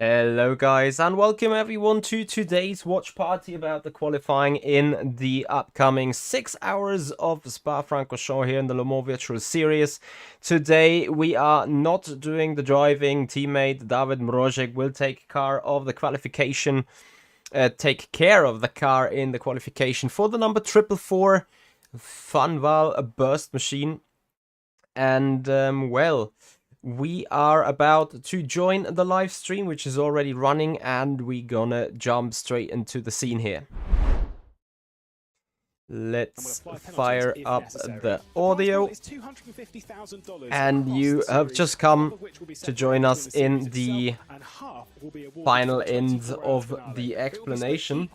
Hello guys and welcome everyone to today's watch party about the qualifying in the upcoming 6 hours of Spa-Francorchamps here in the Le Mans Virtual Series. Today we are not doing the driving. Teammate David Mrožek will take care of the qualification in the qualification for the number 444 Fanval burst machine. And well, we are about to join the live stream, which is already running, and we're gonna jump straight into the scene here. Let's fire up the audio. And you have just come to join us in the final end of the explanation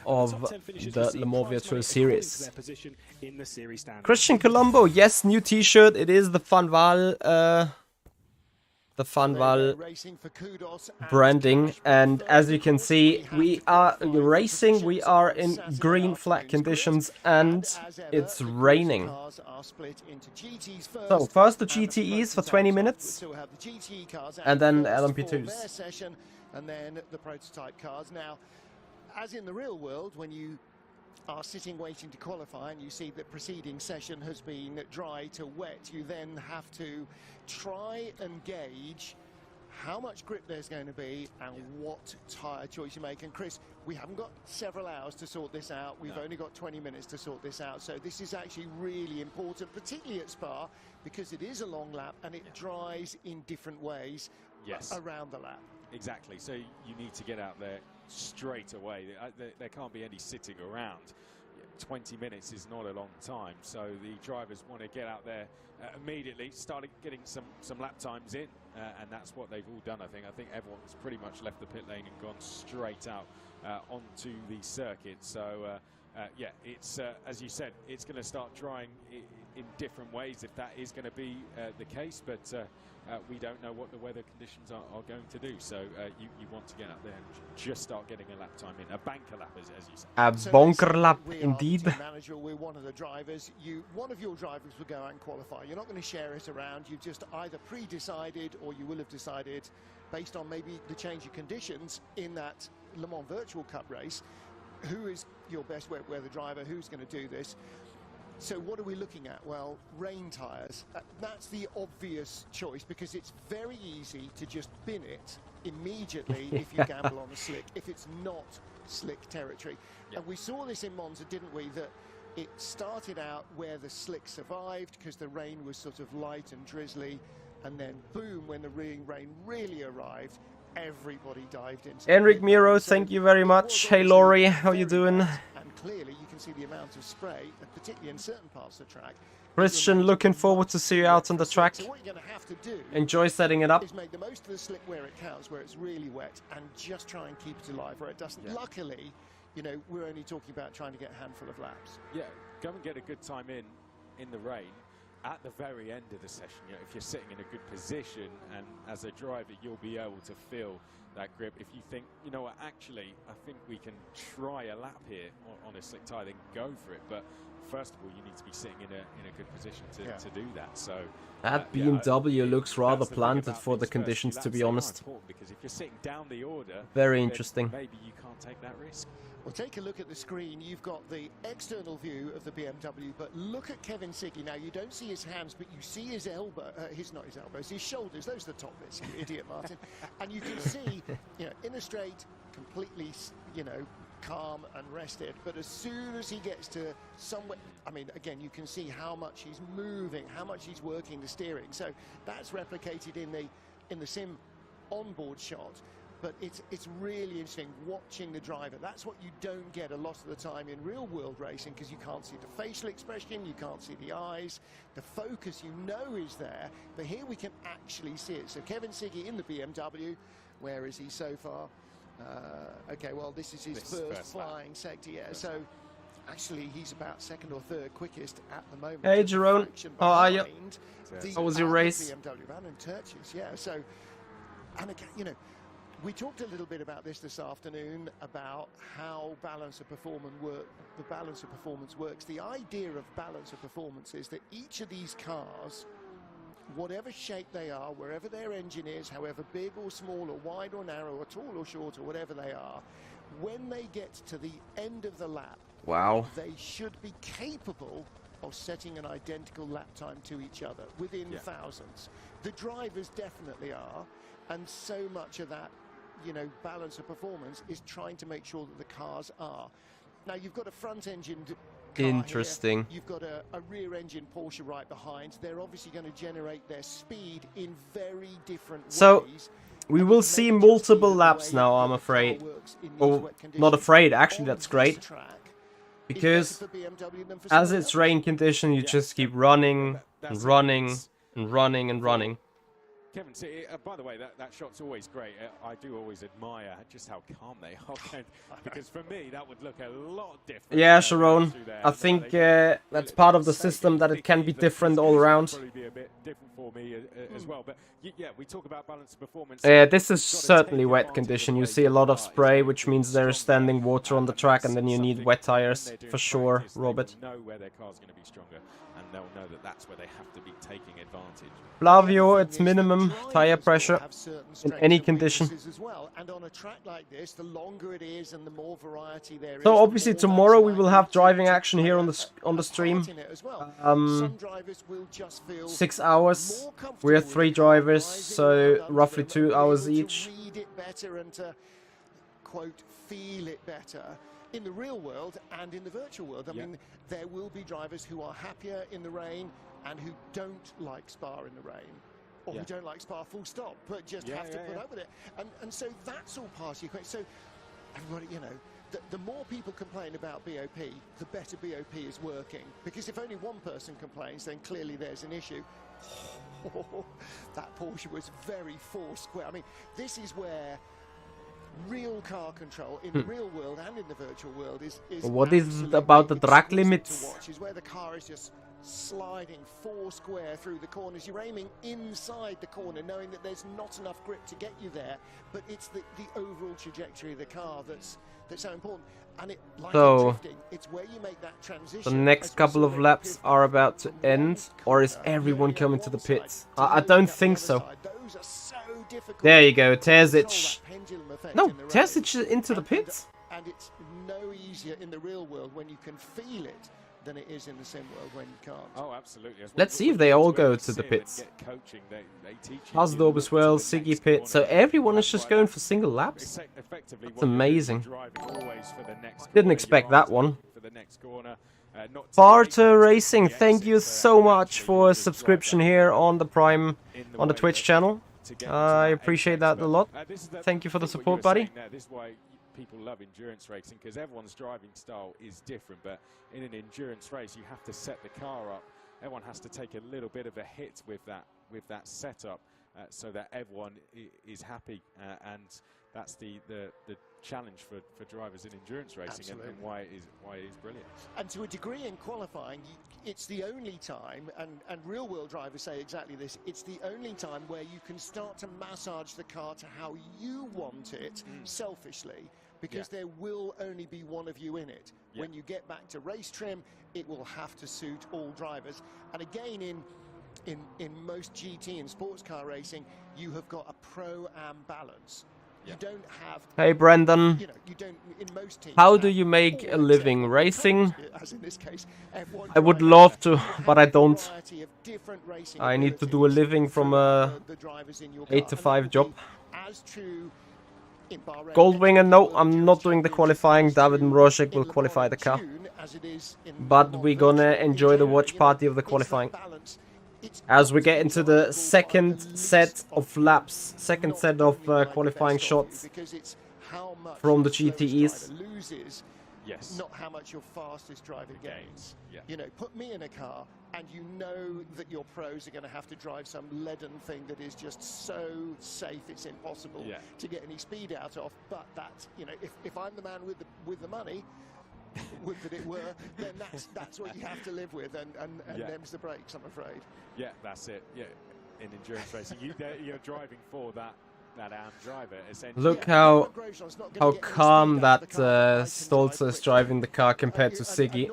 of the Le Mans Virtual Series. Christian Colombo, yes, new t-shirt. It is the Fanval branding, and as you can see, we are racing. We are in green flag conditions and it's raining. So first the GTEs for 20 minutes and then LMP2s. And then the prototype cars. Now, as in the real world, when you are sitting waiting to qualify and you see the preceding session has been dry to wet, you then have to try and gauge how much grip there's going to be and what tyre choice you make. And Chris, we haven't got several hours to sort this out. We've only got 20 minutes to sort this out. So this is actually really important, particularly at Spa, because it is a long lap and it dries in different ways around the lap. Exactly. So you need to get out there straight away. There can't be any sitting around. 20 minutes is not a long time, so the drivers want to get out there immediately, started getting some lap times in, and that's what they've all done. I think everyone's pretty much left the pit lane and gone straight out onto the circuit. So yeah, it's as you said, it's going to start drying in different ways if that is going to be the case, but we don't know what the weather conditions are going to do. So you want to get out there and just start getting a lap time in, a banker lap, as you say. A bonker lap, indeed. Manager, we're one of the drivers. One of your drivers will go out and qualify. You're not going to share it around. You've just either pre-decided or you will have decided, based on maybe the change of conditions in that Le Mans Virtual Cup race, who is your best wet weather driver, who's going to do this. So what are we looking at? Well, rain tyres. That's the obvious choice because it's very easy to just bin it immediately if you gamble on the slick, if it's not slick territory. And we saw this in Monza, didn't we, that it started out where the slick survived because the rain was sort of light and drizzly, and then boom, when the rain really arrived, everybody dived into Enric Miro, thank you very much. Hey Laurie, how you doing? And clearly you can see the amount of spray, particularly in certain parts of the track. Christian, looking forward to see you out on the track. So what you're going to have to do Enjoy setting it up. is make the most of the slick where it counts, where it's really wet, and just try and keep it alive where it doesn't. Luckily, you know, we're only talking about trying to get a handful of laps. Yeah, go and get a good time in the rain. At the very end of the session, you know, if you're sitting in a good position, and as a driver, you'll be able to feel that grip. If you think, you know what, actually, I think we can try a lap here on a slick tyre, then go for it. But first of all, you need to be sitting in a good position to do that. So that BMW looks rather planted for the conditions, to be honest. Because if you're sitting down the order, very interesting. Maybe you can't take that risk. Well, take a look at the screen. You've got the external view of the BMW, but look at Kevin Siggy. Now, you don't see his hands, but you see his elbow. Not his elbows, his shoulders. Those are the top bits, you idiot, Martin. And you can see, you know, in a straight, completely, you know, calm and rested. But as soon as he gets to somewhere, I mean, again, you can see how much he's moving, how much he's working the steering. So that's replicated in the sim onboard shot. But it's really interesting watching the driver. That's what you don't get a lot of the time in real world racing, because you can't see the facial expression, you can't see the eyes, the focus you know is there, but here we can actually see it. So Kevin Siggy in the BMW, where is he so far? Okay, well, this is his first flying sector, yeah. So actually he's about second or third quickest at the moment. Hey Jerome, how are you? How was your race? BMW van and Turkish, yeah. So, and again, you know, we talked a little bit about this afternoon, about how the balance of performance works. The idea of balance of performance is that each of these cars whatever shape they are, wherever their engine is, however big or small or wide or narrow or tall or short or whatever they are, when they get to the end of the lap, Wow. they should be capable of setting an identical lap time to each other within thousands. The drivers definitely are, and so much of that, you know, balance of performance is trying to make sure that the cars are. Now you've got a front-engined car Interesting. here. You've got a rear-engine Porsche right behind. They're obviously going to generate their speed in very different ways. We will see multiple laps now, I'm afraid. Well, not afraid, actually that's great. Because as it's rain condition, you just keep running and running and running and running. Kevin, by the way, that shot's always great. I do always admire just how calm they are, because for me that would look a lot different. Yeah, Sharon, I think that's part of the system, that it can be different all around. Probably be a bit different for me as well. But yeah, we talk about balance of performance. This is certainly wet condition. You see a lot of spray, which means there is standing water on the track, and then you need wet tires for sure, Robert. They know where their car's going to be stronger, and they'll know that that's where they have to be taking advantage. Flavio, it's minimum tire pressure in any condition. So obviously tomorrow we will have driving action here on the stream. 6 hours. We are 3 drivers, so roughly 2 hours each. Feel it better in the real world and in the virtual world. I mean, there will be drivers who are happier in the rain and who don't like Spa in the rain, or who don't like Spa full stop, but just have to put up with it. And so that's all part of your question. So everybody, you know, the more people complain about BOP, the better BOP is working. Because if only one person complains, then clearly there's an issue. That Porsche was very four-square. I mean, this is where real car control in the real world and in the virtual world is what is it about the track limits? Watch is where the car is just sliding four-square through the corners. You're aiming inside the corner, knowing that there's not enough grip to get you there, but it's the overall trajectory of the car that's so important. And it, like drifting, it's where you make that transition. The next couple of laps are about to end, or is everyone coming to the pits? I don't think so. There you go, Terzic. No, Terzic into the pits? And it's no easier in the real world when you can feel it than it is in the sim world when you can't. Oh, absolutely. Let's see if they all go to the pits. Hasdorp as well, Siggy pit. So everyone is just going for single laps? That's amazing. Didn't expect that one. Barter Racing, thank you so much for a subscription here on the Prime, on the Twitch channel. I appreciate that a lot. Thank you for the support, buddy. This is why people love endurance racing, because everyone's driving style is different, but in an endurance race you have to set the car up. Everyone has to take a little bit of a hit with that setup so that everyone is happy, and that's the challenge for drivers in endurance racing, and why it is brilliant. And to a degree in qualifying, it's the only time, and real world drivers say exactly this, it's the only time where you can start to massage the car to how you want it selfishly, because there will only be one of you in it. When you get back to race trim, it will have to suit all drivers. And again, in most GT and sports car racing, you have got a pro-am balance. You don't have. Hey Brendan, you know, you don't, in most teams, how do you make a living racing? As in this case, I would love to, but I don't. I need to do a living from a 8 to 5 job. Goldwinger, no, I'm not doing the qualifying. David Mrožek will qualify the car. But we're gonna enjoy the watch party of the qualifying. As we get into the second set of laps, second set of qualifying shots from the GTEs. Yes. Not how much your fastest driver gains. You know, put me in a car and you know that your pros are going to have to drive some leaden thing that is just so safe it's impossible to get any speed out of. But that, you know, if I'm the man with the money, would that it were, then that's what you have to live with, and them's the brakes, I'm afraid. Yeah, that's it. Yeah, in endurance racing, you're driving for that that AM driver. Essentially. Look how calm that Stolzer is driving the car compared to Siggy.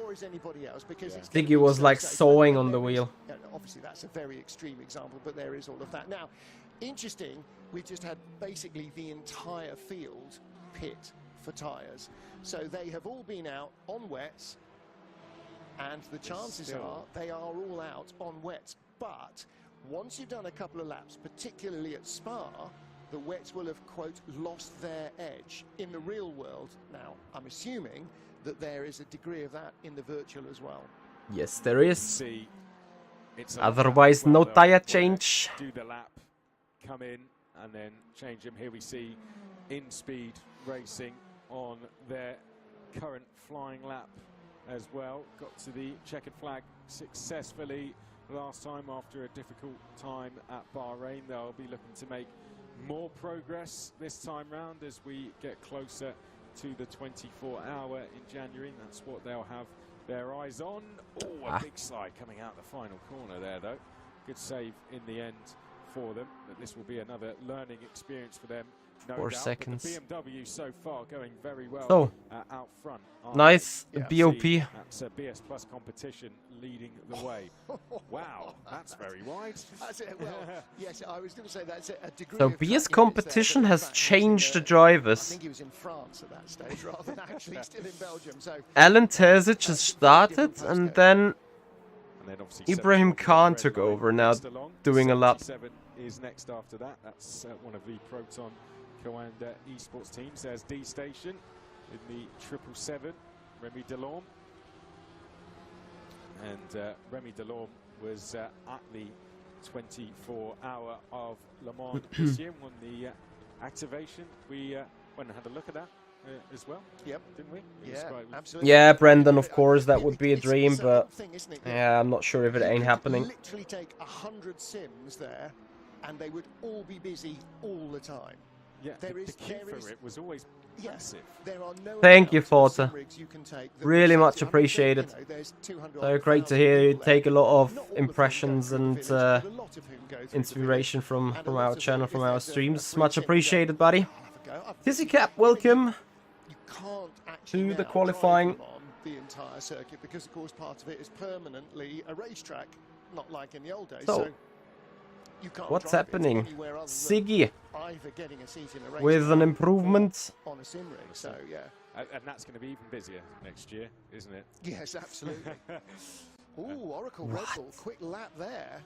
Siggy was like sawing on the wheel. Obviously, that's a very extreme example, but there is all of that. Now, interesting, we just had basically the entire field pit for tyres. So they have all been out on wets, and the chances are they are all out on wets. But once you've done a couple of laps, particularly at Spa, the wets will have, quote, lost their edge. In the real world, now, I'm assuming that there is a degree of that in the virtual as well. Yes, there is. Otherwise, no tire change. Do the lap, come in, and then change them. Here we see in-speed racing on their current flying lap as well. Got to the checkered flag successfully last time after a difficult time at Bahrain. They'll be looking to make more progress this time round as we get closer to the 24-hour in January. That's what they'll have their eyes on. Oh, a big slide coming out the final corner there, though. Good save in the end for them. But this will be another learning experience for them. No 4 doubt. seconds. But the BMW so far going very well So, out front. nice BOP. That's a BS Plus competition leading the way. Wow, that's very wide. That's it. Well, yes, I was going to say that's a degree So of BS trackiness competition there. has In changed the fact, I drivers. think he was in France at that stage rather than actually still in Belgium. So Alan Terzic has started, and then obviously Ibrahim Khan took over now, doing a lap. 77 is next after that. That's one of the Proton Coanda esports teams. There's D Station in the 777, Remy Delorme. And Remy Delorme was at the 24-hour of Le Mans this year, won the activation. We went and had a look at that as well. Yep, didn't we? Yeah, absolutely. Yeah, Brendan, of course, that would be a dream, but yeah, I'm not sure if it ain't happening. Literally take 100 sims there, and they would all be busy all the time. Yeah, the queue for it was always massive. There are no Thank you, amount of Forza. rigs you can take that Really will much set you up. appreciated. You know, there's 200 So great to hear you take a lot of impressions and inspiration from our channel, from our streams. Much appreciated, buddy. Tizzy Cap, welcome to the qualifying. The entire circuit, because of course part of it is permanently a racetrack, not like in the old days. So, you can't what's drive it happening? anywhere other than Siggy either getting a seat in a race with an improvement. on a sim rig. So yeah. And that's going to be even busier next year, isn't it? Yes, absolutely. Ooh, Oracle Red Bull, quick lap there.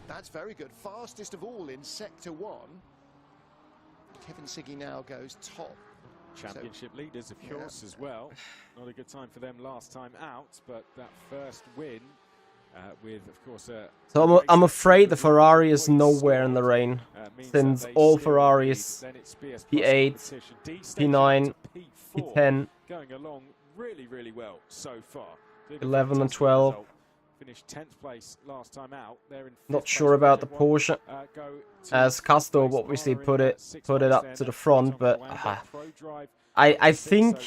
That's very good. Fastest of all in Sector 1. Kevin Siggy now goes top. Championship leaders, of course, as well. Not a good time for them last time out, but that first win with, of course... So I'm afraid the Ferrari is nowhere in the rain, since all Ferraris, P8, P9, P10, going along really, really well so far. 11 and 12. Finished 10th place last time out. They're in Not sure about the Porsche, as Castor obviously put it up to the front, but I think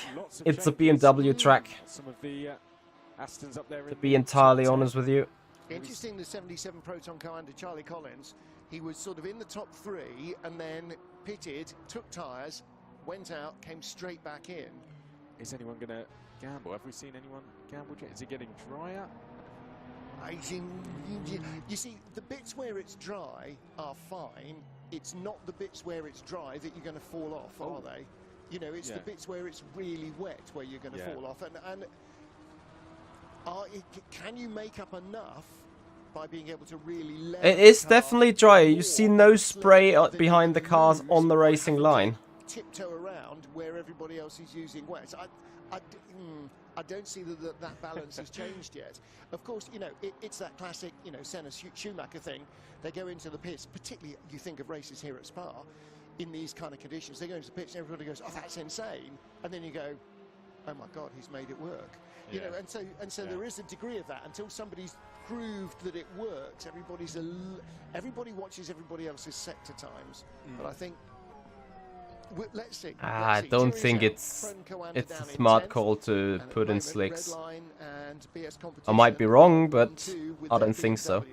it's a BMW track, to be entirely honest with you. Interesting, the 77 Proton Commander Charlie Collins, he was sort of in the top 3 and then pitted, took tyres, went out, came straight back in. Is anyone going to gamble? Have we seen anyone gamble yet? Is it getting drier? You see, the bits where it's dry are fine. It's not the bits where it's dry that you're going to fall off, are they? You know, it's the bits where it's really wet where you're going to fall off. And can you make up enough by being able to really let It is definitely dry. You see no spray behind the cars on the racing line. Tiptoe around where everybody else is using wet. I don't see that balance has changed yet. Of course, you know, it's that classic, you know, Senna Schumacher thing. They go into the pits, particularly you think of races here at Spa, in these kind of conditions. They go into the pits and everybody goes, oh, that's insane. And then you go, oh my God, he's made it work. You know, and so there is a degree of that until somebody's proved that it works. Everybody watches everybody else's sector times, but I think. Let's see. I don't think it's a smart call to put in slicks. I might be wrong, but I don't think so.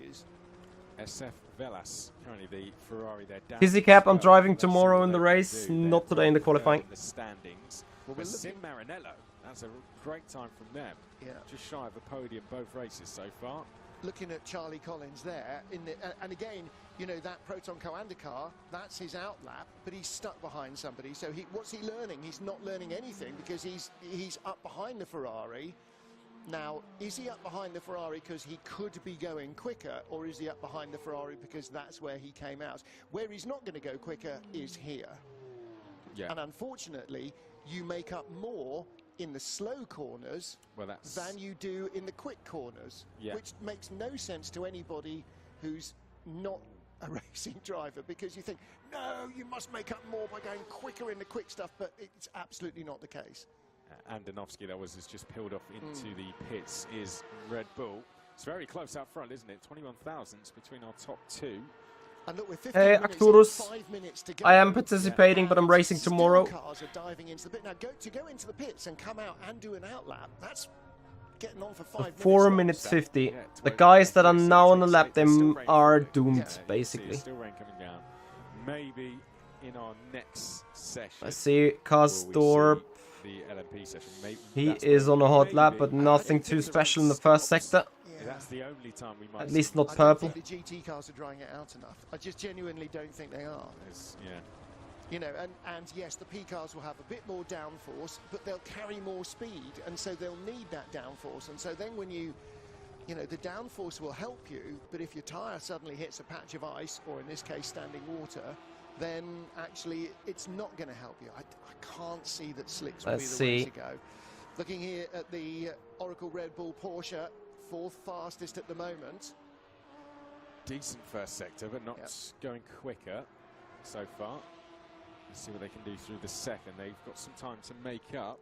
SF Velas, currently the Ferrari there. Cap, I'm driving tomorrow in the race, not today in the qualifying. In the standings. Well, Sim Marinello, that's a great time from them. Yeah. Just shy of a podium both races so far. Looking at Charlie Collins there, and again, you know, that Proton Co-Anda car, that's his out lap, but he's stuck behind somebody. So what's he learning? He's not learning anything because he's up behind the Ferrari. Now, is he up behind the Ferrari because he could be going quicker, or is he up behind the Ferrari because that's where he came out? Where he's not going to go quicker is here. Yeah. And unfortunately, you make up more in the slow corners than you do in the quick corners, which makes no sense to anybody who's not a racing driver, because you think, no, you must make up more by going quicker in the quick stuff, but it's absolutely not the case. Andonovski, that has just peeled off into the pits, is Red Bull. It's very close out front, isn't it? 21 thousandths between our top two. And look, with hey, Arcturus, I am participating, but I'm racing tomorrow. Cars are diving into the pit. Now, to go into the pits and come out and do an outlap, that's getting on for 5 minutes. 4 minutes 50. Yeah, the guys that are now on the lap, they are doomed, basically. Still rain coming down. Maybe in our next session. I see Karsdorp. The LMP session. He is on a hot lap, but nothing too special in the first sector. That's the only time we might. At least not purple. I don't think the GT cars are drying it out enough. I just genuinely don't think they are. You know, and yes, the P cars will have a bit more downforce, but they'll carry more speed, and so they'll need that downforce. And so then when you know, the downforce will help you, but if your tyre suddenly hits a patch of ice, or in this case standing water, then actually it's not going to help you. I can't see that slicks will be the way to go. Looking here at the Oracle Red Bull Porsche, 4th fastest at the moment. Decent first sector, but not going quicker so far. Let's see what they can do through the second. They've got some time to make up.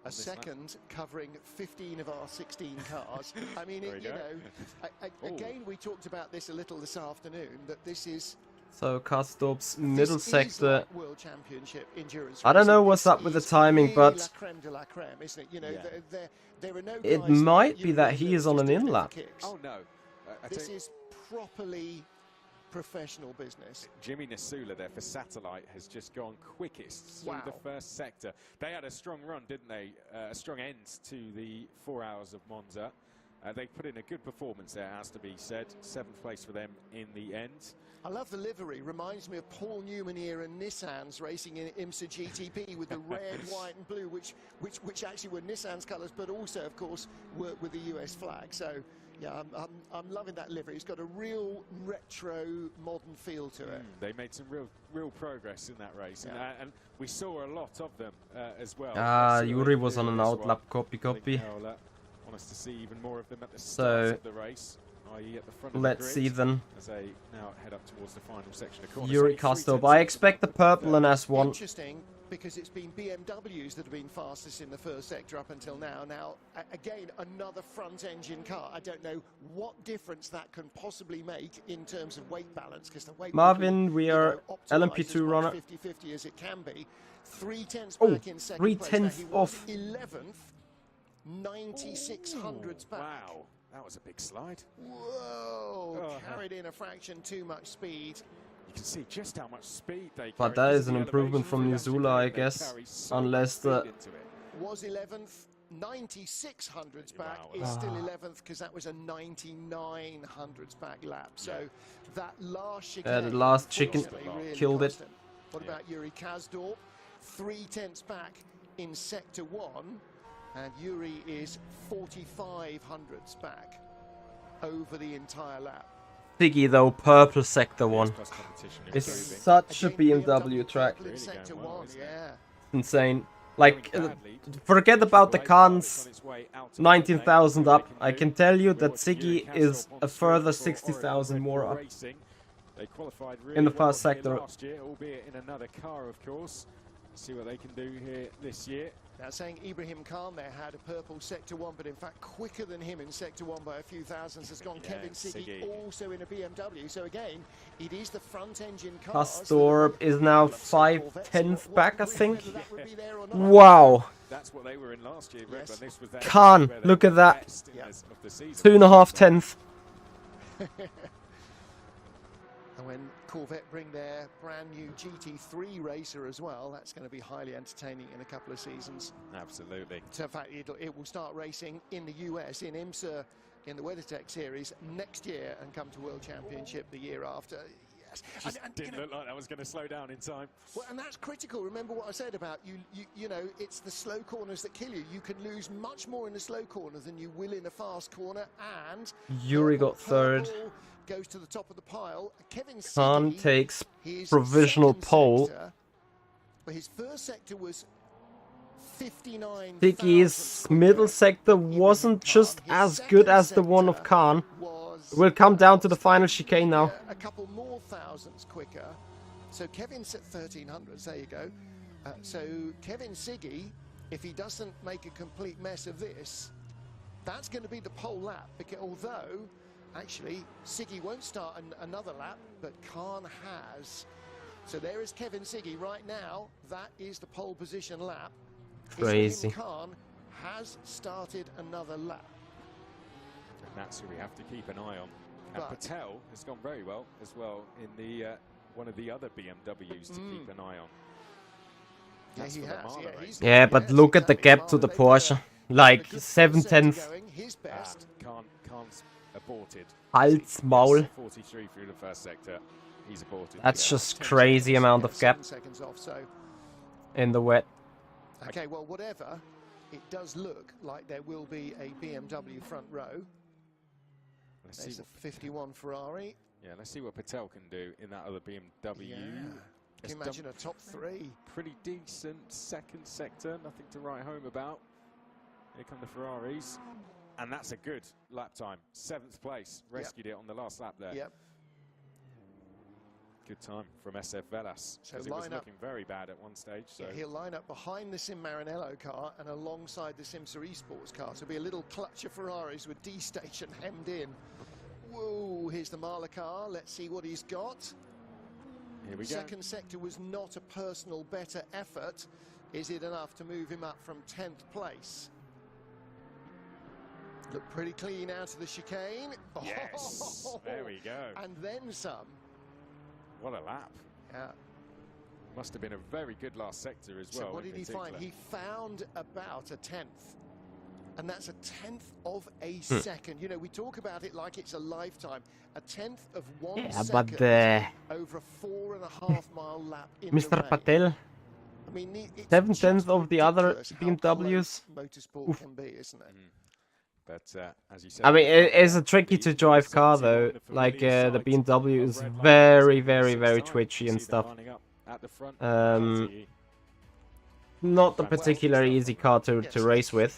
A second covering 15 of our 16 cars. I mean, you know, again, we talked about this a little this afternoon, that this is... So Karsdorp's middle sector. Like World Championship endurance. I don't know what's up with the timing, but la creme de la creme, isn't it? You know, there are no it might be that he is on an in lap. Oh no, this is properly professional business. Jimmy Nasula there for Satellite has just gone quickest through the first sector. They had a strong run, didn't they? A strong end to the 4 hours of Monza. They put in a good performance there, has to be said. 7th place for them in the end. I love the livery. Reminds me of Paul Newman era Nissan's racing in IMSA GTP with the red, white and blue, which actually were Nissan's colours, but also, of course, work with the US flag. So, yeah, I'm loving that livery. It's got a real retro, modern feel to it. They made some real progress in that race, and we saw a lot of them as well. Yuri was on an outlap, copy. Want us to see even more of them at the start of the race. At the front let's see then. As they now head up towards the final section of corners. Yuri Karsdorp. I expect the purple and S1. Interesting, because it's been BMWs that have been fastest in the first sector up until now. Now, again, another front-engine car. I don't know what difference that can possibly make in terms of weight balance, because the weight Marvin, we are LMP2 runner. 50-50 as it can be. 3/10 back in second place. 3/10 off. 11th, 96 hundredths back. Wow. That was a big slide. Whoa! Carried in a fraction too much speed. You can see just how much speed they carried. But that is an improvement from Nisula, I guess. Unless the... Was 11th, 96 hundredths back. Is still 11th because that was a 99 hundredths back lap. So that last chicane... the last chicken really killed it. What about Yuri Karsdorp? 3/10 back in sector 1. And Yuri is 45 hundredths back over the entire lap. Siggy though, purple sector 1. It's such a BMW track. Insane. Like, forget about the cons. 19,000 up. I can tell you that Siggy is a further 60,000 more up in the first sector. Albeit in another car, of course. See what they can do here this year. Now, saying Ibrahim Khan there had a purple sector 1, but in fact quicker than him in sector 1 by a few thousandths has gone Kevin Siggy, also in a BMW. So again, it is the front engine car. Karsdorp is now 5/10 back, I think. Wow. That's what they were in last year. This was Khan, look at that. 2.5 tenths. And when Corvette bring their brand new GT3 racer as well, that's going to be highly entertaining in a couple of seasons. Absolutely. So in fact, it will start racing in the US, in IMSA, in the WeatherTech Series next year, and come to World Championship the year after. Yes. Just didn't look like that was going to slow down in time. Well, and that's critical. Remember what I said about you know, it's the slow corners that kill you. You can lose much more in a slow corner than you will in a fast corner. And Yuri got third. Goes to the top of the pile. Kevin Khan Siggy, takes his provisional second pole. sector, but his first sector was 59. Siggy's middle sector wasn't just as good as the one of Khan. We'll come down to the final chicane now. A couple more thousands quicker. So Kevin's at 1300s. There you go. So Kevin Siggy, if he doesn't make a complete mess of this, that's going to be the pole lap. Because although, actually, Siggy won't start another lap, but Khan has. So there is Kevin Siggy right now. That is the pole position lap. Crazy. Khan has started another lap. And that's who we have to keep an eye on. And Patel has gone very well as well in the one of the other BMWs to keep an eye on. That's Yeah, he has. race. Yeah, but look at the gap to the Porsche. Like 7/10. Khan's aborted. Hals Maul. 43 through the first sector. He's aborted. That's just crazy amount of gap in the wet. Okay, well, whatever, it does look like there will be a BMW front row. There's a 51 Ferrari. Yeah, let's see what Patel can do in that other BMW. Yeah. Can you imagine a top three? Pretty decent second sector, nothing to write home about. Here come the Ferraris. And that's a good lap time. 7th place, rescued it on the last lap there. Yep. Good time from SF Velas, because it was looking very bad at one stage. So yeah, he'll line up behind the Sim Maranello car and alongside the Simsa Esports car. So it'll be a little clutch of Ferraris with D-station hemmed in. Whoa, here's the Marla car. Let's see what he's got. Here we go. Second sector was not a personal better effort. Is it enough to move him up from 10th place? Look pretty clean out of the chicane. Yes, there we go. And then some. What a lap. Yeah. Must have been a very good last sector as well. So what did he find? He found about a 10th. And that's a 10th of a second. You know, we talk about it like it's a lifetime. A 10th of 1 second over a 4.5 mile lap in Mr. Patel. I mean, 7/10 of the other BMWs. Motorsport can be, isn't it? But as you said, I mean, it's a tricky to drive car though. Like the BMW is very, very, very twitchy and stuff. Not a particularly easy car to race with.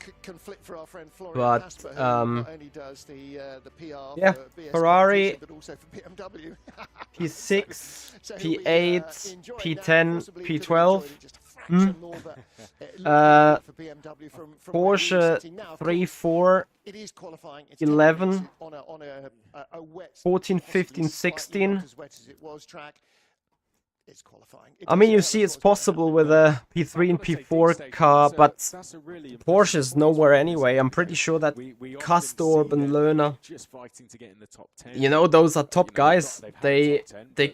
But yeah, Ferrari, P6, P8, P10, P12. Porsche 3, 4, 11, 14, 15, 16. It's qualifying. I mean, you see it's possible with a P3 and P4 car, but Porsche is nowhere anyway. I'm pretty sure that Castorp and Lerner, you know, those are top guys. They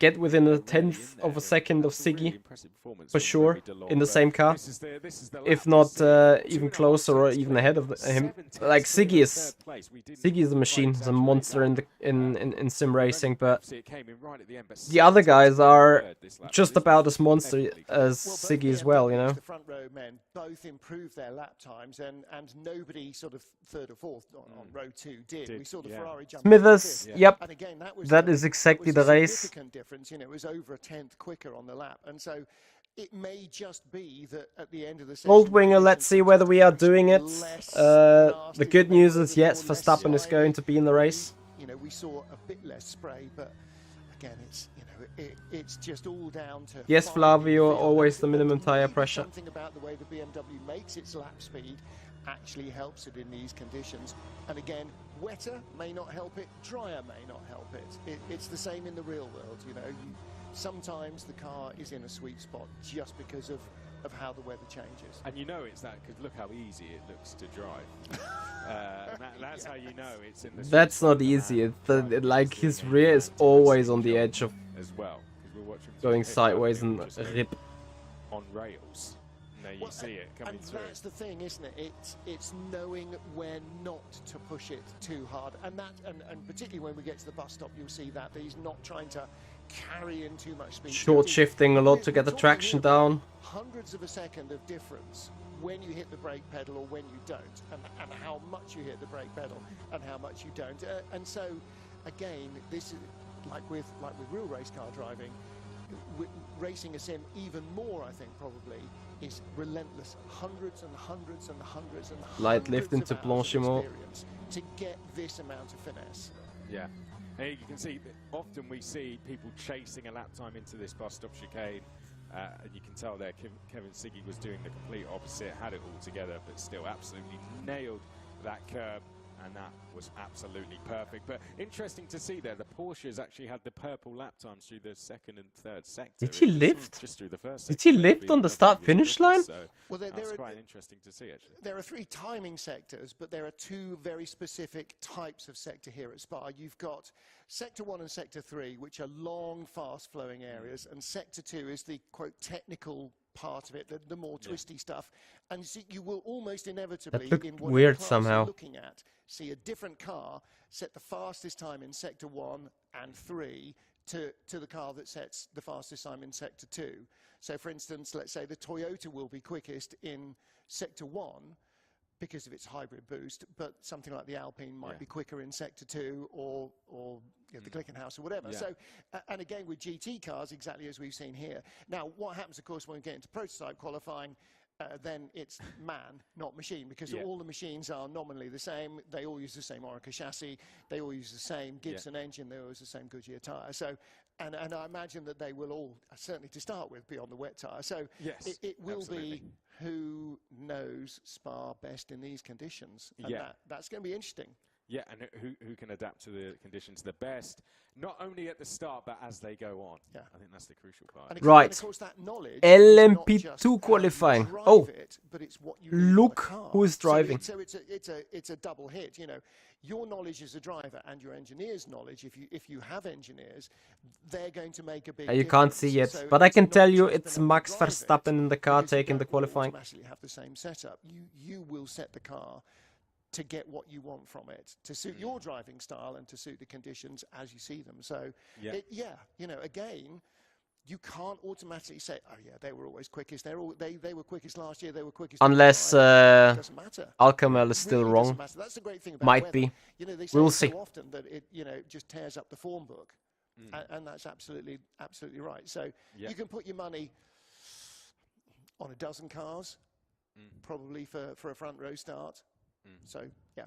get within a 10th of a second of Siggy, for sure, in the same car. If not even closer or even ahead of him. Like Siggy is a machine, he's a monster in sim racing, but the other guys are just about as monster as Siggy as well, you know. The front row men both improved their lap times, and nobody sort of third or fourth on row 2 did. We saw the Ferrari jump. Smithers, yep, and again, that is exactly the race. Significant difference, you know, it was over a 10th quicker on the lap, and so it may just be that at the end of the session, Goldwinger, let's see whether we are doing it. The good news is yes, Verstappen is going to be in the race. You know, we saw a bit less spray, but again, it's, you know, it's just all down to yes, Flavio, always the minimum tire pressure. Something about the way the BMW makes its lap speed actually helps it in these conditions. And again, wetter may not help it, drier may not help it. It's the same in the real world, you know. Sometimes the car is in a sweet spot just because of how the weather changes. And you know it's that because look how easy it looks to drive. That's how you know it's in the. That's not easy. Like his rear is always on the edge of as well, because we're watching Going sideways and just rip. on rails. And there you see it coming and through. that's the thing, isn't it? It's knowing when not to push it too hard, and particularly when we get to the bus stop, you'll see that he's not trying to carry in too much speed. Short shifting a lot to get the traction down. Hundreds of a second of difference when you hit the brake pedal or when you don't, and how much you hit the brake pedal and how much you don't. And so, again, this is like with real race car driving. Racing a sim even more, I think, probably, is relentless. Hundreds and hundreds and hundreds and Light lift hundreds into of hours of Blanchimont. experience to get this amount of finesse. Yeah. Hey, you can see that often we see people chasing a lap time into this bus stop chicane. And you can tell there Kevin Siggy was doing the complete opposite, had it all together, but still absolutely nailed that curb. And that was absolutely perfect. But interesting to see there, the Porsches actually had the purple lap times through the second and third sector. Did he lift? Just through the first Did sector. he lift on the start-finish line? So Well, that's quite interesting to see, actually. There are 3 timing sectors, but there are 2 very specific types of sector here at Spa. You've got Sector 1 and Sector 3, which are long, fast-flowing areas, and Sector 2 is the, quote, technical part of it, the more twisty stuff. And so you will almost inevitably, That looked in whatever weird class somehow. you're looking at, see a different car set the fastest time in Sector 1 and 3 to the car that sets the fastest time in Sector 2. So, for instance, let's say the Toyota will be quickest in Sector 1 because of its hybrid boost, but something like the Alpine might be quicker in Sector 2 or you know, the Glickenhaus or whatever. So, and again with GT cars, exactly as we've seen here. Now, what happens, of course, when we get into prototype qualifying, then it's man, not machine, because all the machines are nominally the same. They all use the same Orica chassis. They all use the same Gibson engine. They all use the same Goodyear tyre. So, and I imagine that they will all, certainly to start with, be on the wet tyre. So it will be who knows Spa best in these conditions. And that's going to be interesting. Yeah, and who can adapt to the conditions the best, not only at the start, but as they go on. Yeah. I think that's the crucial part. And Right. And of course, that knowledge LMP2 qualifying. Oh, but it's what you look who is driving. So it's a double hit. You know, your knowledge as a driver and your engineer's knowledge, if you have engineers, they're going to make a big You can't see yet, so but I can not tell you just it's enough to Max drive it, Verstappen in the car because you taking the don't qualifying. automatically have the same setup. You will set the car to get what you want from it, to suit your driving style and to suit the conditions as you see them. So, you know, again, you can't automatically say, oh yeah, they were always quickest. They were quickest last year. They were quickest. Unless doesn't matter. Alcamel is still Really wrong. doesn't matter. That's the great thing about Might weather. be. You know, they say We'll so see. often that it, you know, just tears up the form book, and that's absolutely right. So you can put your money on a dozen cars, probably for a front row start. So, yeah.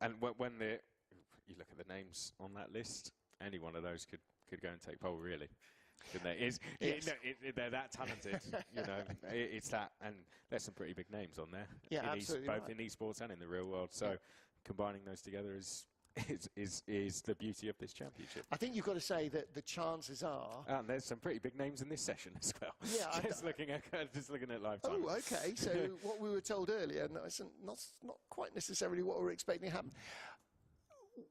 And when you look at the names on that list, any one of those could go and take pole, really. They're that talented, you know. It's that, and there's some pretty big names on there. Yeah, absolutely. Both in esports and in the real world. So combining those together is the beauty of this championship. I think you've got to say that the chances are. And there's some pretty big names in this session as well. Yeah, just looking at live time. Oh, okay. So what we were told earlier, no, it's not quite necessarily what we were expecting to happen.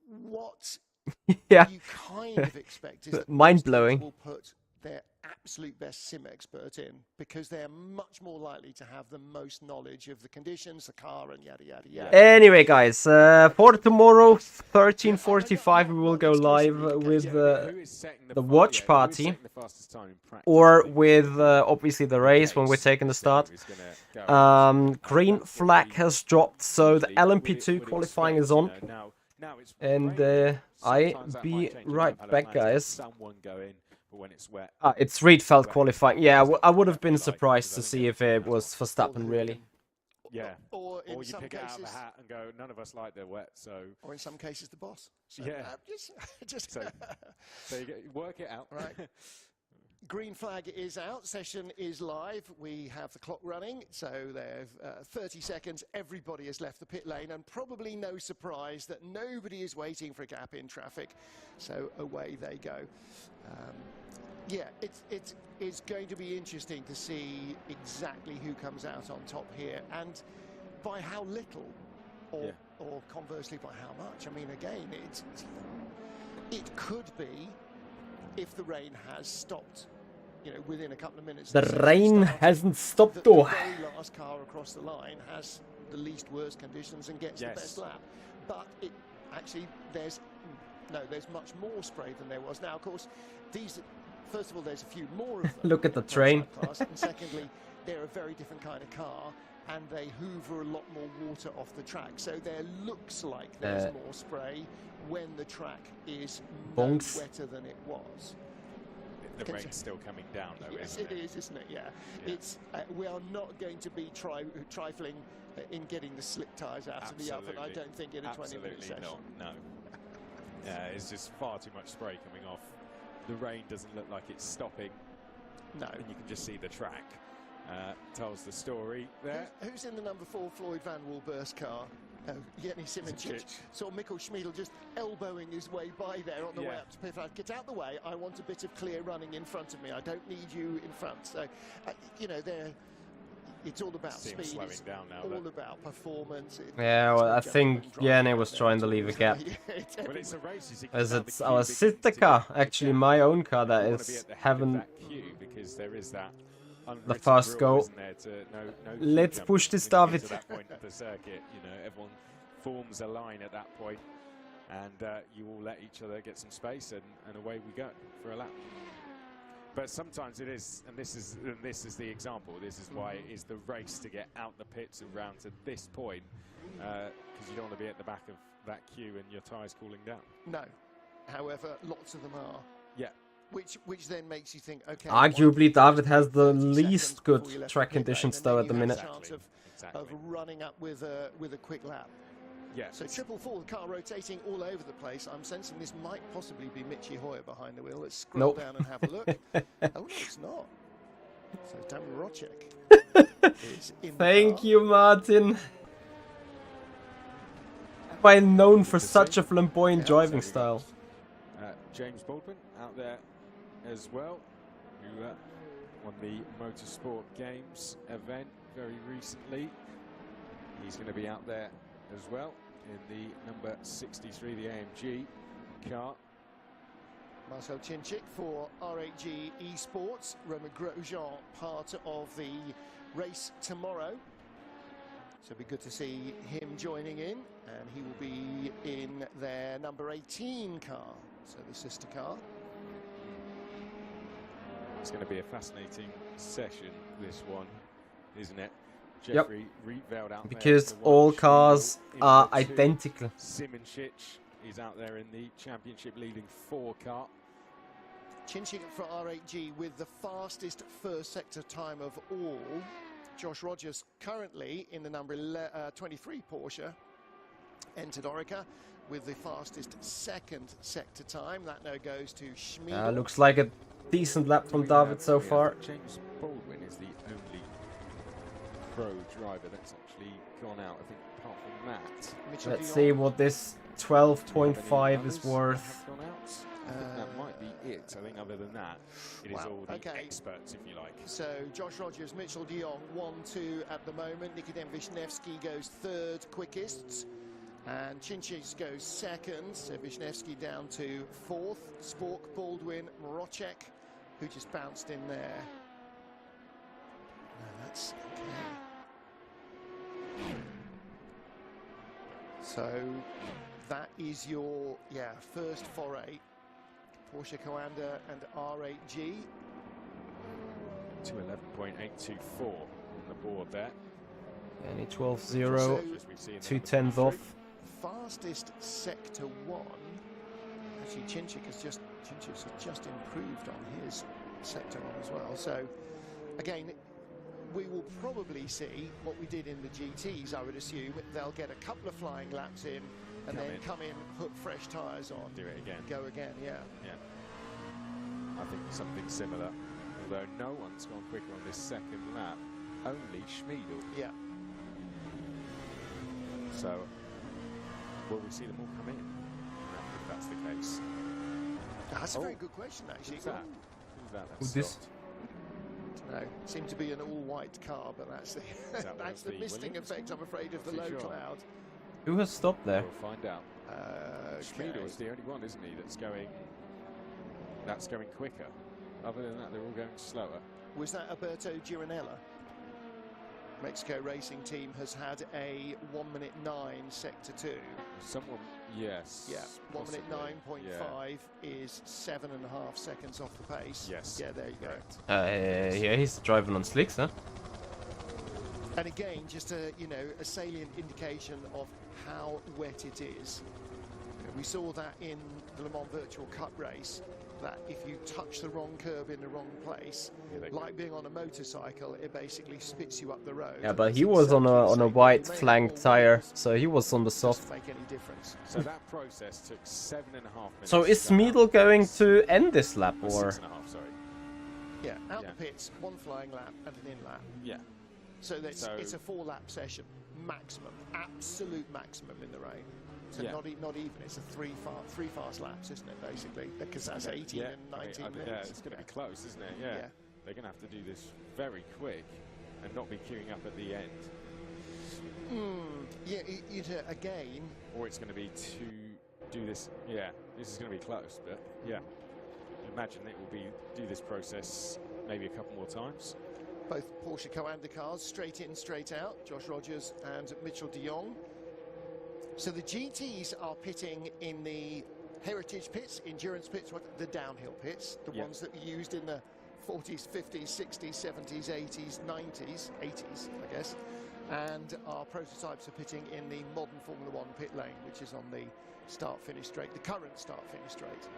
What you kind of expect is that mind-blowing. Will put their absolute best sim expert in, because they're much more likely to have the most knowledge of the conditions, the car, and yada yada yada. Anyway, guys, for tomorrow, 13:45, we will go live with the watch party, or with obviously the race when we're taking the start. Green flag has dropped, so the LMP2 qualifying is on, and I'll be right back, guys. When it's wet. It's Riedfeld qualifying. Yeah, I would have been surprised to see if it was Verstappen, really. Yeah. Or you some pick it out of cases, a hat and go, none of us like the wet, so. Or in some cases, the boss. So, just so you work it out. Right. Green flag is out. Session is live. We have the clock running. So there's 30 seconds. Everybody has left the pit lane, and probably no surprise that nobody is waiting for a gap in traffic. So away they go. It's going to be interesting to see exactly who comes out on top here, and by how little, or conversely by how much. I mean, again, it could be if the rain has stopped, you know, within a couple of minutes. The rain hasn't stopped though. The very last car across the line has the least worst conditions and gets the best lap. But it actually, there's much more spray than there was. Now, of course, these, first of all, there's a few more of them. Look at the train. Class, and secondly, they're a very different kind of car, and they hoover a lot more water off the track. So there looks like there's more spray when the track is no wetter than it was. The rain's still coming down, though, isn't it? Yes, it is, isn't it? Yeah. It's we are not going to be trifling in getting the slick tyres out of the oven, I don't think, in a 20-minute session. No. It's just far too much spray coming off. The rain doesn't look like it's stopping. No. And you can just see the track. Tells the story there. Who's in the number 4 Floyd Van Woolburst car? Yevgeny Simoncic. Saw Mikkel Schmiedel just elbowing his way by there on the way up to pit. Get out the way. I want a bit of clear running in front of me. I don't need you in front. So, you know, it's all about speed. It's down now, all about performance. Yeah, well, I think Yevgeny was trying to leave a gap. But it's a race, as it's our sister car, actually my own car, that is having because there is that the first go. Let's push this, David. That point of the circuit, you know, everyone forms a line at that point, and you all let each other get some space, and away we go for a lap. But sometimes it is, and this is the example. This is why it is the race to get out the pits and round to this point, because you don't want to be at the back of that queue and your tyres cooling down. No. However, lots of them are. Yeah. Which then makes you think, okay. Arguably, David has the least good track conditions though at the minute. Exactly. Of running up with a quick lap. Yeah. So 444, the car rotating all over the place. I'm sensing this might possibly be Mitchy Hoyer behind the wheel. Let's scroll down and have a look. Oh no, it's not. So Dan Rocek is in Thank you, Martin. By known for such a flamboyant driving style. James Baldwin out there as well, who won the Motorsport Games event very recently. He's going to be out there as well in the number 63, the AMG car. Marcel Chinchik for RHG Esports. Romain Grosjean part of the race tomorrow. So it'll be good to see him joining in, and he will be in their number 18 car, so the sister car. It's going to be a fascinating session, this one, isn't it? Jeffrey Rietveld out because there all cars are identical. Simoncic is out there in the championship leading 4 car. Chinching for RHG with the fastest first sector time of all. Josh Rogers currently in the number 23 Porsche, entered Orica with the fastest second sector time. That now goes to Schmiedel. Looks like a decent lap from David so far. James Baldwin is the only pro driver that's actually gone out, I think, apart from that. Let's see what this 12.5 is worth. I think that might be it. I think other than that, it is all the experts, if you like. So Josh Rogers, Mitchell de Jong, 1-2 at the moment. Nikodem Wisniewski goes 3rd quickest. And Chinchik goes 2nd. So Wisniewski down to 4th. Spork, Baldwin, Mrocek, who just bounced in there. No, that's okay. So that is your first foray. Porsche Coanda and RHG. To 11.824 on the board there. Any 12.0, 2/10 off. Fastest sector 1. Actually, Chinchik has just improved on his sector 1 as well. So again, we will probably see what we did in the GTs. I would assume they'll get a couple of flying laps in, and then come in, put fresh tyres on, do it again, go again. Yeah. I think something similar. Although no one's gone quicker on this second lap, only Schmiedel. Yeah. So will we see them all come in if that's the case? That's a very good question, actually. Who's that? Who's this? No, seemed to be an all-white car, but that's the that's the misting effect, I'm afraid, of the low cloud. Who has stopped there? We'll find out. Schmiedel is the only one, isn't he, that's going that's going quicker. Other than that, they're all going slower. Was that Alberto Giranella? Mexico racing team has had a 1:09 sector 2. Someone, yes. Yeah, 1:09.5 yeah. is 7.5 seconds off the pace. Yes. Yeah, there you go. Yeah, he's driving on slicks, huh? And again, just a a salient indication of how wet it is. We saw that in the Le Mans Virtual Cup race, that if you touch the wrong curb in the wrong place, like being on a motorcycle, it basically spits you up the road. Yeah, but he was on a white flanked tire, so he was on the soft. Make any difference. So that process took 7.5 minutes. So is Smeedle going to end this lap, or? 6.5, sorry. Yeah, out the pits, 1 flying lap and an in lap. Yeah. So it's a 4-lap session, maximum, absolute maximum in the rain. So not even, it's a three fast laps, isn't it, basically? Because that's 18 and 19 minutes. Yeah, it's going to be close, isn't it? Yeah. They're going to have to do this very quick and not be queuing up at the end. Yeah, again... Or it's going to be to do this, this is going to be close, but imagine it will be do this process maybe a couple more times. Both Porsche Co-Anda cars, straight in, straight out, Josh Rogers and Mitchell de Jong. So the GTs are pitting in the heritage pits, endurance pits, the downhill pits, the ones that were used in the 40s, 50s, 60s, 70s, 80s, 90s, 80s, I guess. And our prototypes are pitting in the modern Formula 1 pit lane, which is on the start-finish straight, the current start-finish straight.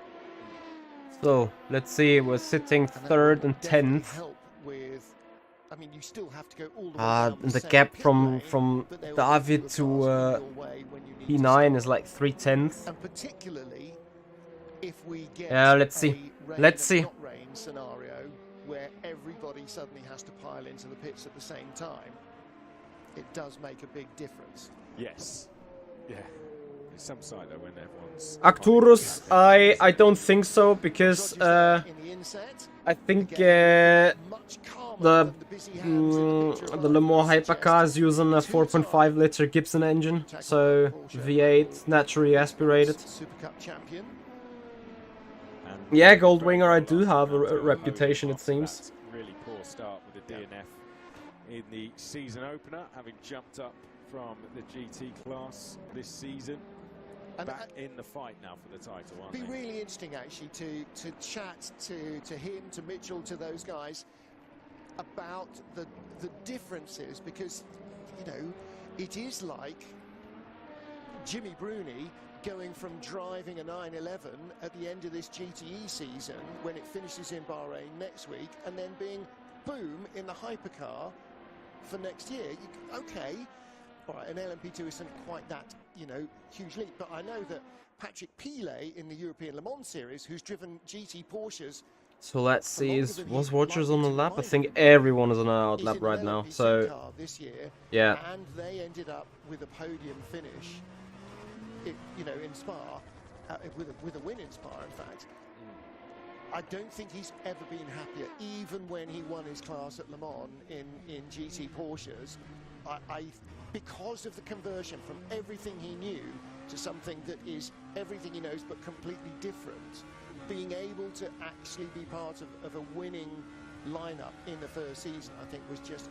So, let's see, we're sitting 3rd and 10th. Help with, I mean, you still have to go all the way down the gap from David to P9 is like 3/10. And particularly if we get let's see. Let's see. Rain scenario where everybody suddenly has to pile into the pits at the same time, it does make a big difference. Yes. Yeah. There's some side though when everyone's Arcturus, I don't think so, because I think the Le Mans hypercar is using a 4.5 liter Gibson engine, so V8 naturally aspirated. Yeah, Goldwinger, I do have a reputation, it seems. Really poor start with the DNF in the season opener, having jumped up from the GT class this season. Back in the fight now for the title, aren't they? It'd be really interesting actually to chat to him, to Mitchell, to those guys about the differences, because it is like Jimmy Bruni going from driving a 911 at the end of this GTE season when it finishes in Bahrain next week, and then being boom in the hypercar for next year. Okay. All right, an LMP2 isn't quite that, huge leap, but I know that Patrick Pilet in the European Le Mans Series, who's driven GT Porsches. So let's see, was Watchers on the lap? I think everyone is on an out lap right now. So this year, yeah. And they ended up with a podium finish, in Spa, with a win in Spa, in fact. I don't think he's ever been happier, even when he won his class at Le Mans in GT Porsches. Because of the conversion from everything he knew to something that is everything he knows but completely different, being able to actually be part of a winning lineup in the first season, I think was just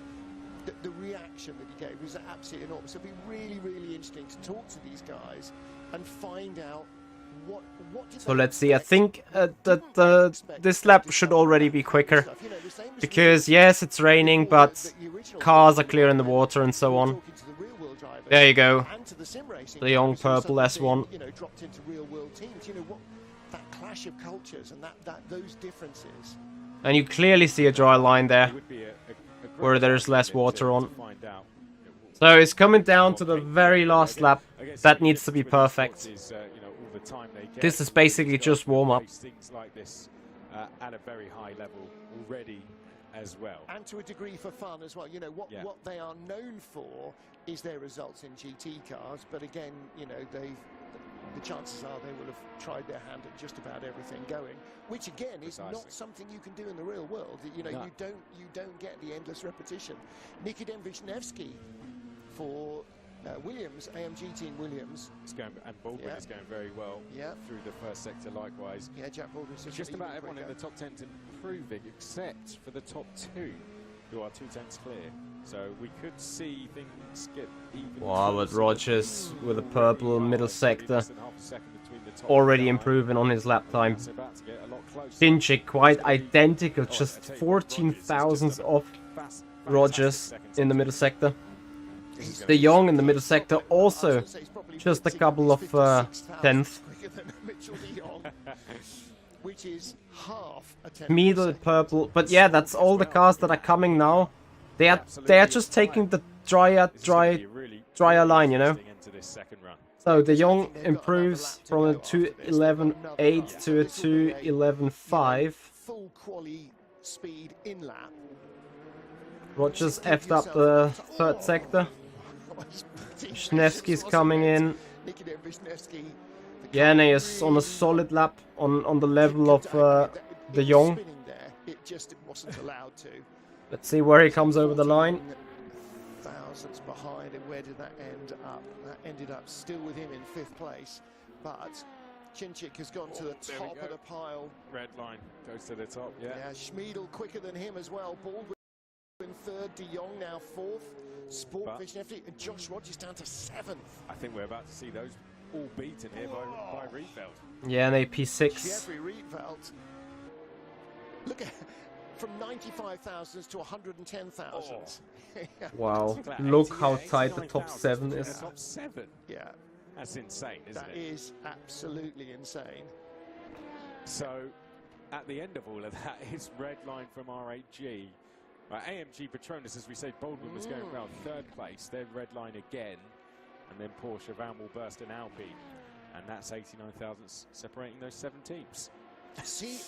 the reaction that he gave was absolutely enormous. It'll be really, really interesting to talk to these guys and find out what so let's see. I think that this lap should already be quicker, because yes, it's raining, but cars are clear in the water and so on. There you go, the young purple S1. Dropped into real world teams. That clash of cultures and those differences. And you clearly see a dry line there, where there's less water on. So it's coming down to the very last lap. That needs to be perfect. This is basically just warm-up. Things like this at a very high level already as well. And to a degree for fun as well. What they are known for is their results in GT cars, but again, the chances are they will have tried their hand at just about everything going, which again is not something you can do in the real world. You don't get the endless repetition. Nikodem Wisniewski for Williams, AMG team Williams. It's going, and Baldwin is going very well through the first sector likewise. Yeah, Jack Baldwin's just about everyone in the top 10 improving, except for the top 2, who are 2/10 clear. So we could see things get even. Wow, but Rogers with a purple middle sector already improving on his lap time. Pinchik quite identical, just 14 thousandths off Rogers in the middle sector. De Jong in the middle sector also just a couple of tenths. Middle purple, but yeah, that's all the cars that are coming now. They are just taking the drier line, you know. So De Jong improves from a 2:11.8 to a 2:11.5. Full quali speed in lap. Rogers effed up the third sector. Schnevsky's coming in. Jene is on a solid lap on the level of De Jong. It just wasn't allowed to. Let's see where he comes over the line. Thousandths behind, and where did that end up? That ended up still with him in 5th place, but Chinchik has gone to the top of the pile. Red line goes to the top, yeah. Schmiedel quicker than him as well. Baldwin 3rd, De Jong now 4th. Sportfish and Josh Rogers down to 7th. I think we're about to see those all beaten here by Rietveld. Yeah, an AP6. Jeffrey Rietveld. Look at from 95 thousandths to 110 thousandths. Wow, look how tight the top 7 is. Top 7? Yeah. That's insane, isn't it? That is absolutely insane. So, at the end of all of that is red line from RAG. AMG Petronas, as we say, Baldwin was going well, 3rd place. Then red line again. And then Porsche, Van Wilburst and Alpine. And that's 89 thousandths separating those 7 teams. See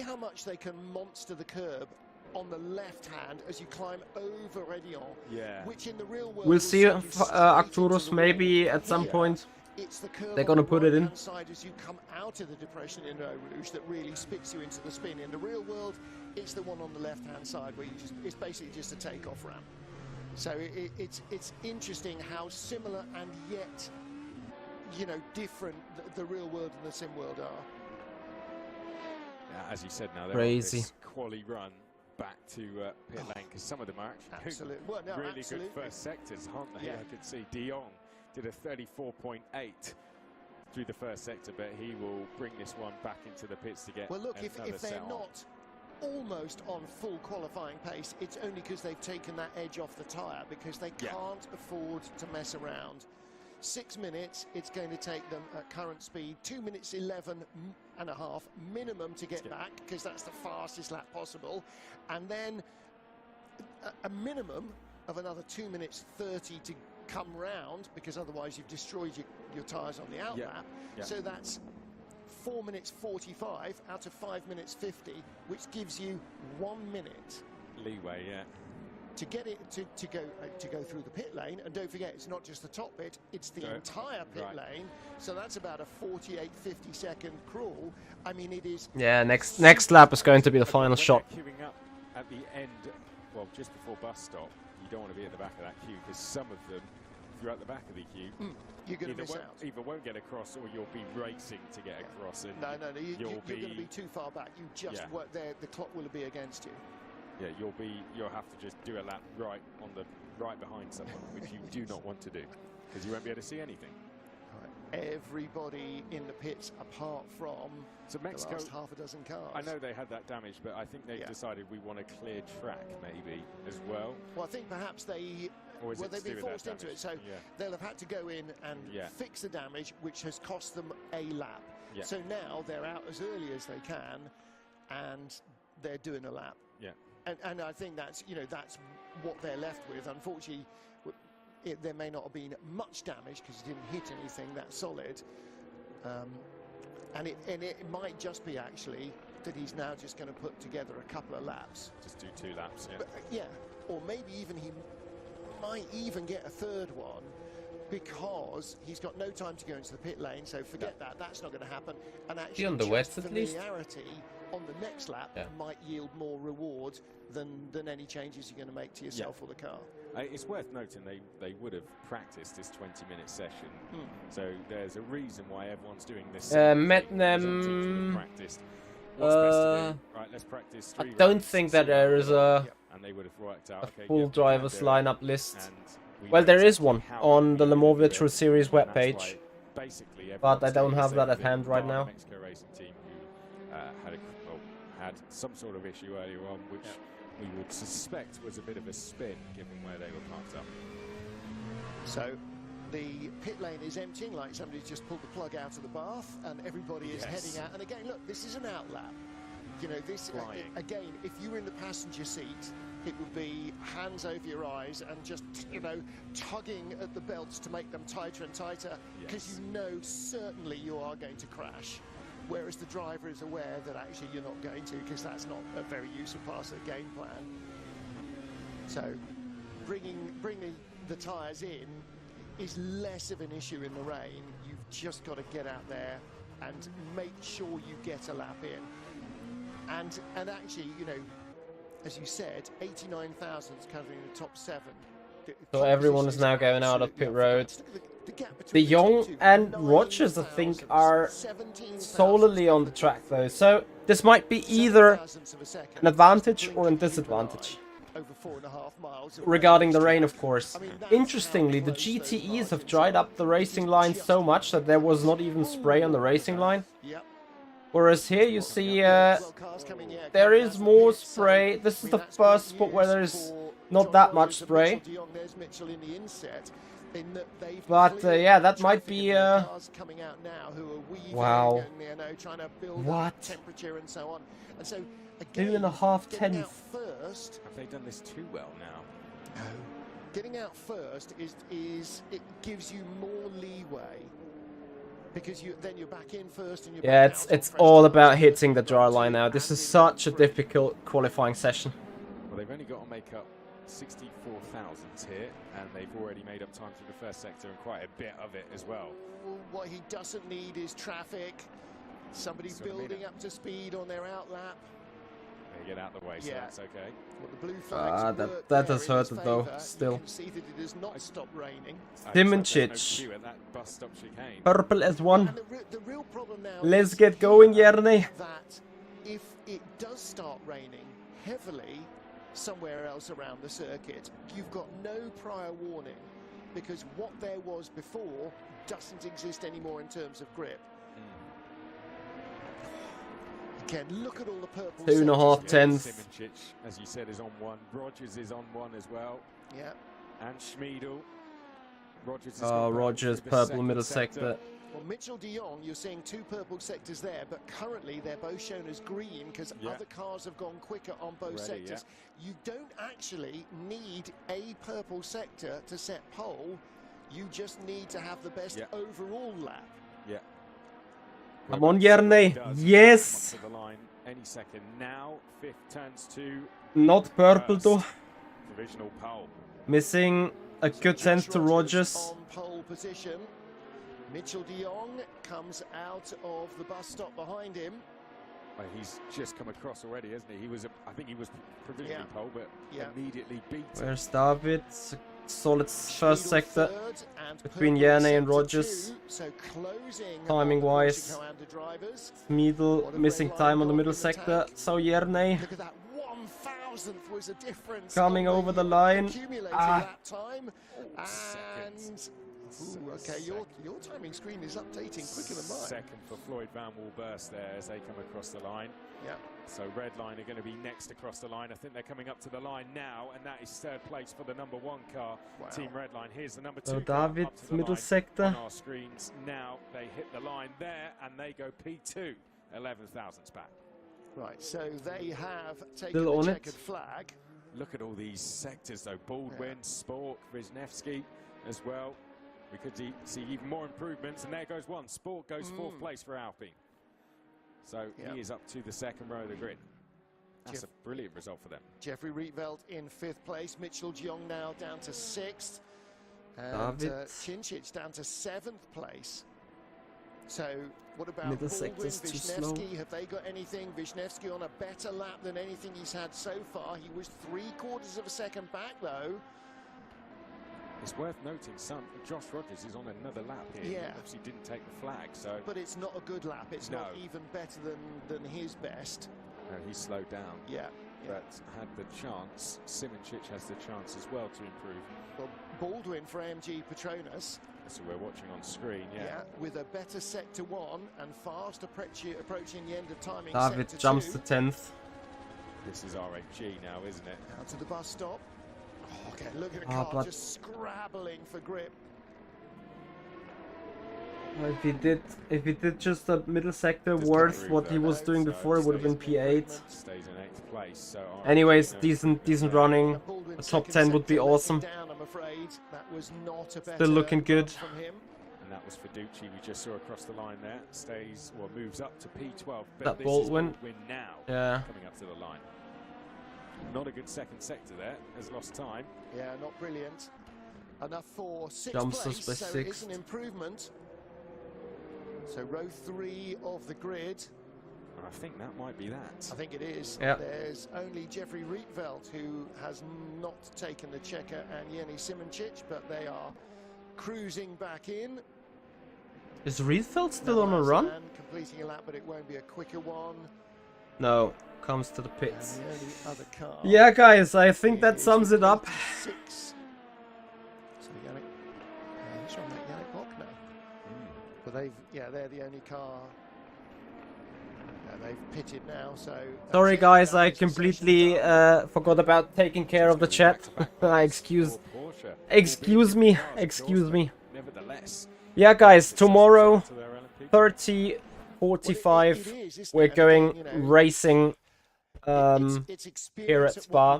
how much they can monster the curb on the left hand as you climb over Redion. Yeah. Which in the real world we'll see Arcturus maybe at some point. It's the curve they're gonna put it in side as you come out of the depression in Eau Rouge that really spits you into the spin. In the real world, it's the one on the left hand side where it's basically just a takeoff ramp. So it's interesting how similar and yet, you know, different the real world and the sim world are. As you said, now they're crazy on this quali run back to pit lane, because some of them are actually really good first sectors, aren't they? I could see De Jong did a 34.8 through the first sector, but he will bring this one back into the pits to get. Well, look, if they're not almost on full qualifying pace, it's only because they've taken that edge off the tyre, because they can't afford to mess around. 6 minutes it's going to take them at current speed, 2 minutes 11.5 minimum to get back, because that's the fastest lap possible, and then a minimum of another 2 minutes 30 to come round, because otherwise you've destroyed your tyres on the out lap. So that's 4 minutes 45 out of 5 minutes 50, which gives you 1 minute leeway, to get it to go through the pit lane. And don't forget, it's not just the top bit, it's the entire pit lane. So that's about a 48-50 second crawl. I mean, it is. Yeah, next lap is going to be the final shot. Queuing up at the end, well, just before bus stop, you don't want to be at the back of that queue, because some of them, if you're at the back of the queue, you're going to miss out. Either won't get across, or you'll be racing to get across. And no, you're going to be too far back. You just work there. The clock will be against you. Yeah, you'll have to just do a lap right behind someone, which you do not want to do, because you won't be able to see anything. Everybody in the pits, apart from Mexico, the last half a dozen cars. I know they had that damage, but I think they've decided we want a clear track, maybe, as well. Well, I think perhaps they've been forced into it, so they'll have had to go in and fix the damage, which has cost them a lap. So now they're out as early as they can, and they're doing a lap. And I think that's what they're left with. Unfortunately, there may not have been much damage, because he didn't hit anything that solid, and it might just be actually that he's now just going to put together a couple of laps. Just do 2 laps, or maybe even he might even get a 3rd one, because he's got no time to go into the pit lane, so forget that. That's not going to happen. And actually, on the wets at least? familiarity on the next lap might yield more reward than any changes you're going to make to yourself or the car. It's worth noting they would have practiced this 20-minute session, so there's a reason why everyone's doing this. Practiced. What's best to do? Right, let's practice. I don't think that there is a full drivers lineup list. Well, there is one on the LMVS True Series webpage, but I don't have that at hand right now. Mexico racing team who had some sort of issue earlier on, which we would suspect was a bit of a spin, given where they were parked up. So the pit lane is emptying, like somebody's just pulled the plug out of the bath, and everybody is heading out. And again, look, this is an outlap. You know, this again, if you were in the passenger seat, it would be hands over your eyes and just, you know, tugging at the belts to make them tighter and tighter, because you know certainly you are going to crash. Whereas the driver is aware that actually you're not going to, because that's not a very useful part of the game plan. So bringing the tyres in is less of an issue in the rain. You've just got to get out there and make sure you get a lap in. And actually, you know, as you said, 89,000 is covering the top 7. So everyone is now going out of pit road. De Jong and Rogers, I think, are solely on the track though. So this might be either an advantage or a disadvantage. Regarding the rain, of course. Interestingly, the GTEs have dried up the racing line so much that there was not even spray on the racing line. Whereas here you see there is more spray. This is the first spot where there is not that much spray. But yeah, that might be wow. What? 2.5 tenths. Have they done this too well now? No. Getting out first is it gives you more leeway, because then you're back in first and you're it's all about hitting the dry line now. This is such a difficult qualifying session. Well, they've only got to make up 64 thousandths here, and they've already made up time through the first sector and quite a bit of it as well. What he doesn't need is traffic. Somebody building up to speed on their outlap. They get out the way, so that's okay. Well, the blue flags that has hurt it though, still. You can see that it has not stopped raining. Simončić. Purple S1. The real problem now Let's get going, Jernej. That if it does start raining heavily somewhere else around the circuit, you've got no prior warning, because what there was before doesn't exist anymore in terms of grip. Again, look at all the purple. 2.5 tenths. Simončić, as you said, is on one. Rogers is on one as well. Yeah. And Schmiedel. Rogers. Rogers, purple middle sector. Well, Mitchell de Jong, you're seeing 2 purple sectors there, but currently they're both shown as green because other cars have gone quicker on both sectors. You don't actually need a purple sector to set pole. You just need to have the best overall lap. Yeah. Come on, Jernej. Yes. Any second now. 5th turns to not purple though. Provisional pole. Missing a good tenth to Rogers. On pole position. Mitchell de Jong comes out of the bus stop behind him. Well, he's just come across already, hasn't he? I think he was provisionally pole, but immediately beat. Where's David? Solid first sector between Jernej and Rogers. So timing wise, Schmiedel missing time on the middle sector. So Jernej coming over the line. Okay, your timing screen is updating quicker than mine. Second for Floyd Van Walburst there as they come across the line. Yeah. So red line are going to be next across the line. I think they're coming up to the line now, and that is 3rd place for the number 1 car, Team Redline. Here's the number 2 car David, up to the middle line sector. on our screens. Now they hit the line there, and they go P2, 11 thousandths back. Right, so they have taken the checkered flag. Look at all these sectors though. Baldwin, Spork, Wisniewski as well. We could see even more improvements, and there goes one. Sport goes 4th place for Alpine. So he is up to the 2nd row of the grid. That's a brilliant result for them. Jeffrey Rietveld in 5th place. Mitchell de Jong now down to 6th. And David. Cincic down to 7th place. So what about Middle Baldwin, sector's too slow. Wisniewski? Have they got anything? Wisniewski on a better lap than anything he's had so far. He was 3/4 of a second back, though. It's worth noting, Josh Rogers is on another lap here. Yeah. He obviously didn't take the flag, so. But it's not a good lap. It's not even better than his best. No, he slowed down. Yeah. But had the chance. Simoncic has the chance as well to improve. Well, Baldwin for AMG Petronas. That's what we're watching on screen, Yeah, with a better sector 1 and fast approaching the end of timing. David sector jumps 2. to 10th. This is RFG now, isn't it? Out to the bus stop. Oh, okay, look at the Ah, car but just scrabbling for grip. If he did just a middle sector Just worth improve what he that. was doing So before, it would have been stays in P8. Stays in 8th place. So Anyways, RFG, decent running. Baldwin A top second 10 would be sector, letting awesome. down, I'm afraid. That was not a better Still looking good. run from him. And that was Fiducci we just saw across the line there. Stays or moves up to P12. But That this Baldwin. is Baldwin now. Yeah. Coming up to the line. Not a good second sector there. Has lost time. Yeah, not brilliant. Enough for 6th Jumps place, us by so it's 6th. an improvement. So row 3 of the grid. I think that might be that. I think it is. Yeah. There's only Jeffrey Rietveld who has not taken the checker and Jenny Simoncic, but they are cruising back in. Is Rietveld still on a run? And completing a lap, but it won't be a quicker one. No, comes to the And pits. the only other car. Yeah, guys, I think that is sums it up. 6. So Yannick, who's on that Yannick Bock now? But they're the only car. They've pitted now, so. Sorry, guys, I completely forgot about taking care of the chat. excuse me. Nevertheless, Yeah, guys, tomorrow, 30:45, we're going racing here at Spa.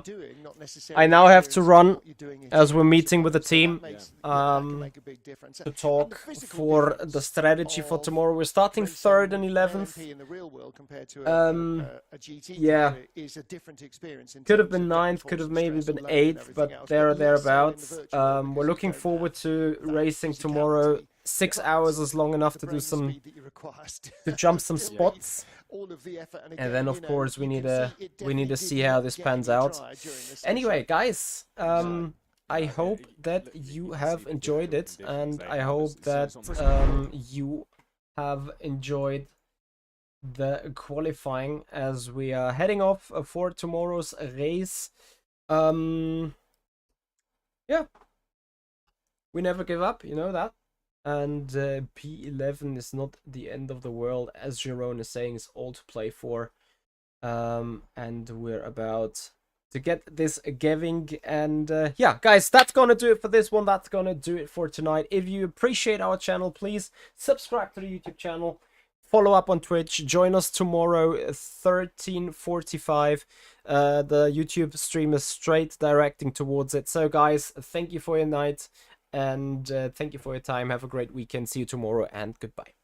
I now have to run as we're meeting with the team to talk for the strategy for tomorrow. We're starting 3rd and 11th. Yeah, could have been 9th, could have maybe been 8th, but there or thereabouts. We're looking forward to racing tomorrow. 6 hours is long enough to do to jump some spots. And then of course we need to see how this pans out. Anyway, guys, I hope that you have enjoyed it, and I hope that you have enjoyed the qualifying as we are heading off for tomorrow's race. Yeah, we never give up, you know that. And P11 is not the end of the world, as Jerome is saying, it's all to play for. And we're about to get this going. And yeah, guys, that's gonna do it for this one. That's gonna do it for tonight. If you appreciate our channel, please subscribe to the YouTube channel, follow up on Twitch, join us tomorrow 13:45. The YouTube stream is straight directing towards it. So guys, thank you for your night. And thank you for your time. Have a great weekend. See you tomorrow, and goodbye.